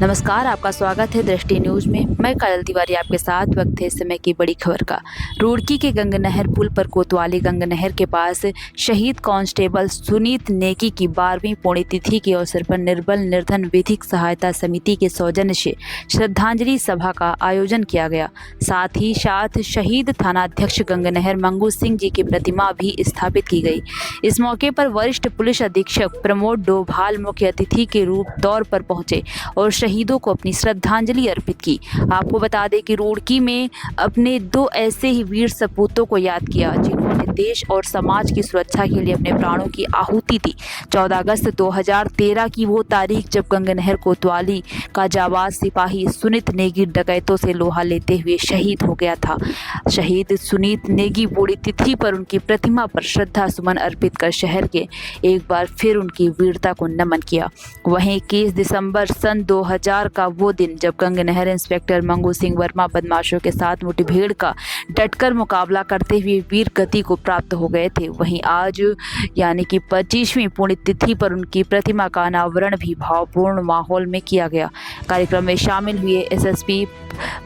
नमस्कार, आपका स्वागत है दृष्टि न्यूज में। मैं काजल तिवारी आपके साथ। वक्त है इस समय की बड़ी खबर का। रुड़की के गंगनहर पुल पर कोतवाली गंगनहर के पास शहीद कांस्टेबल सुनीत नेगी की 12वीं पुण्यतिथि के अवसर पर निर्बल निर्धन विधिक सहायता समिति के सौजन्य से श्रद्धांजलि सभा का आयोजन किया गया। साथ ही शहीद थानाध्यक्ष गंगनहर मंगू सिंह जी की प्रतिमा भी स्थापित की गई। इस मौके पर वरिष्ठ पुलिस अधीक्षक प्रमोद डोभाल मुख्य अतिथि के रूप तौर पर पहुंचे और शहीदों को अपनी श्रद्धांजलि अर्पित की। आपको बता दें कि रुड़की में अपने 2 ऐसे ही वीर सपूतों को याद किया जिन्होंने देश और समाज की सुरक्षा के लिए अपने प्राणों की आहुति दी। 14 अगस्त 2013 की वो तारीख जब गंगनहर कोतवाली का जाबाज सिपाही सुनीत नेगी डकैतों से लोहा लेते हुए शहीद हो गया था। शहीद सुनीत नेगी पुण्यतिथि पर उनकी प्रतिमा पर श्रद्धा सुमन अर्पित कर शहर के एक बार फिर उनकी वीरता को नमन किया। वहीं 21 दिसंबर सन 2000 का वो दिन जब गंगनहर इंस्पेक्टर मंगू सिंह वर्मा बदमाशों के साथ मुठभेड़ का डटकर मुकाबला करते हुए वीर गति को प्राप्त हो गए थे। वहीं आज यानी कि 25वीं पुण्यतिथि पर उनकी प्रतिमा का अनावरण भी भावपूर्ण माहौल में किया गया। कार्यक्रम में शामिल हुए एसएसपी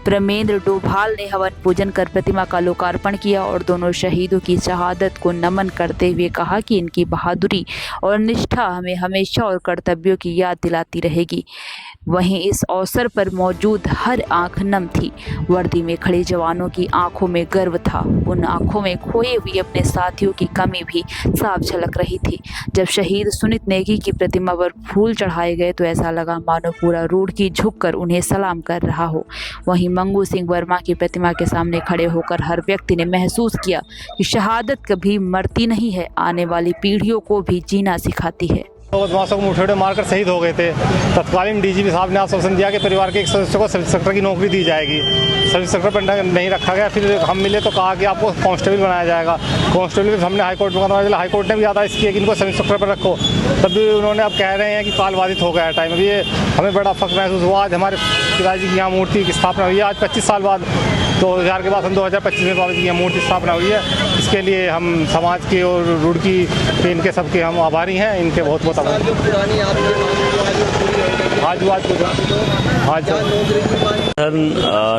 प्रमेंद्र डोभाल ने हवन पूजन कर प्रतिमा का लोकार्पण किया और दोनों शहीदों की शहादत को नमन करते हुए कहा कि इनकी बहादुरी और निष्ठा हमें हमेशा और कर्तव्यों की याद दिलाती रहेगी। वहीं इस अवसर पर मौजूद हर आंख नम थी। वर्दी में खड़े जवानों की आंखों में गर्व था। उन आंखों में खोए हुए अपने साथियों की कमी भी साफ झलक रही थी। जब शहीद सुनीत नेगी की प्रतिमा पर फूल चढ़ाए गए तो ऐसा लगा मानो पूरा रुड़की झुककर उन्हें सलाम कर रहा हो। वहीं मंगू सिंह वर्मा की प्रतिमा के सामने खड़े होकर हर व्यक्ति ने महसूस किया कि शहादत कभी मरती नहीं है, आने वाली पीढ़ियों को भी जीना सिखाती है। तो बदमाशों को मुठभेड़ मारकर शहीद हो गए थे। तत्कालीन डीजीपी साहब ने आश्वासन दिया कि परिवार के एक सदस्य को सब इंस्पेक्टर की नौकरी दी जाएगी। सब इंस्पेक्टर पर नहीं रखा गया। फिर हम मिले तो कहा कि आपको कांस्टेबल बनाया जाएगा। कांस्टेबल भी हमने हाईकोर्ट में करवाया, हाईकोर्ट ने भी आदेश किया कि इनको सब इंस्पेक्टर पर रखो। तब भी उन्होंने अब कह रहे हैं कि कालबाधित हो गया टाइम। अभी हमें बड़ा फख्र महसूस हुआ। आज हमारे पिताजी की यहाँ मूर्ति की स्थापना हुई है। आज 25 साल बाद 2000 के बाद सन 2025 में बाबा जी की मूर्ति स्थापना हुई है। इसके लिए हम समाज के और रुड़की के इनके सबके हम आभारी हैं। इनके बहुत बहुत आभारी।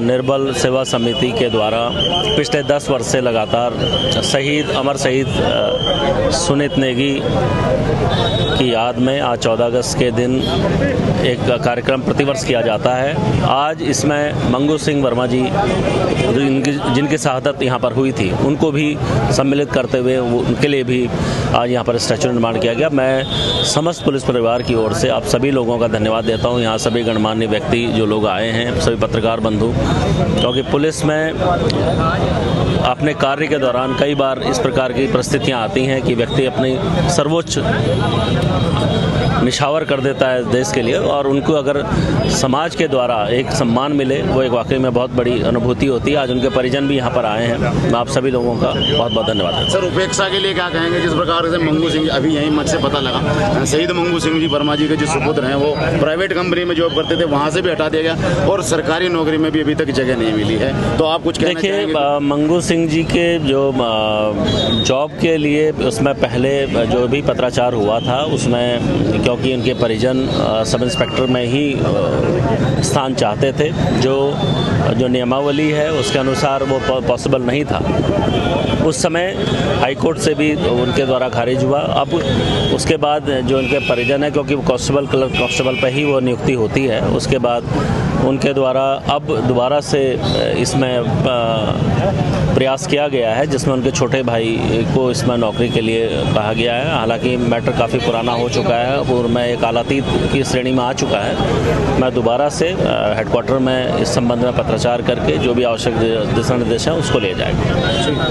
निर्बल सेवा समिति के द्वारा पिछले 10 वर्ष से लगातार अमर शहीद सुनीत नेगी की याद में आज 14 अगस्त के दिन एक कार्यक्रम प्रतिवर्ष किया जाता है। आज इसमें मंगू सिंह वर्मा जी जिनकी शहादत यहाँ पर हुई थी उनको भी सम्मिलित करते हुए उनके लिए भी आज यहाँ पर स्टैच्यू निर्माण किया गया। मैं समस्त पुलिस परिवार की ओर से आप सभी लोगों का धन्यवाद देता हूँ। यहाँ सभी गणमान्य व्यक्ति जो लोग आए हैं, सभी पत्रकार बंधु, क्योंकि पुलिस में अपने कार्य के दौरान कई बार इस प्रकार की परिस्थितियाँ आती हैं कि व्यक्ति अपनी सर्वोच्च निछावर कर देता है देश के लिए, और उनको अगर समाज के द्वारा एक सम्मान मिले वो एक वाकई में बहुत बड़ी अनुभूति होती है। आज उनके परिजन भी यहाँ पर आए हैं। मैं आप सभी लोगों का बहुत बहुत धन्यवाद। सर, उपेक्षा के लिए क्या कहेंगे? जिस प्रकार से मंगू सिंह अभी यहीं मत से पता लगा, शहीद मंगू सिंह जी वर्मा जी के जो सुपुत्र हैं वो प्राइवेट कंपनी में जॉब करते थे, वहाँ से भी हटा दिया गया और सरकारी नौकरी में भी अभी तक जगह नहीं मिली है। तो आप कुछ कहना चाहेंगे? देखिए, मंगू सिंह जी के जो जॉब के लिए उसमें पहले जो भी पत्राचार हुआ था उसमें क्योंकि उनके परिजन सब इंस्पेक्टर में ही स्थान चाहते थे, जो नियमावली है उसके अनुसार वो पॉसिबल नहीं था। उस समय हाईकोर्ट से भी उनके द्वारा खारिज हुआ। अब उसके बाद जो उनके परिजन है, क्योंकि कांस्टेबल पर ही वो नियुक्ति होती है, उसके बाद उनके द्वारा अब दोबारा से इसमें प्रयास किया गया है जिसमें उनके छोटे भाई को इसमें नौकरी के लिए कहा गया है। हालांकि मैटर काफ़ी पुराना हो चुका है और मैं एक आलातीत की श्रेणी में आ चुका है। मैं दोबारा से हेडक्वार्टर में इस संबंध में पत्राचार करके जो भी आवश्यक दिशा निर्देश है उसको ले जाएगा।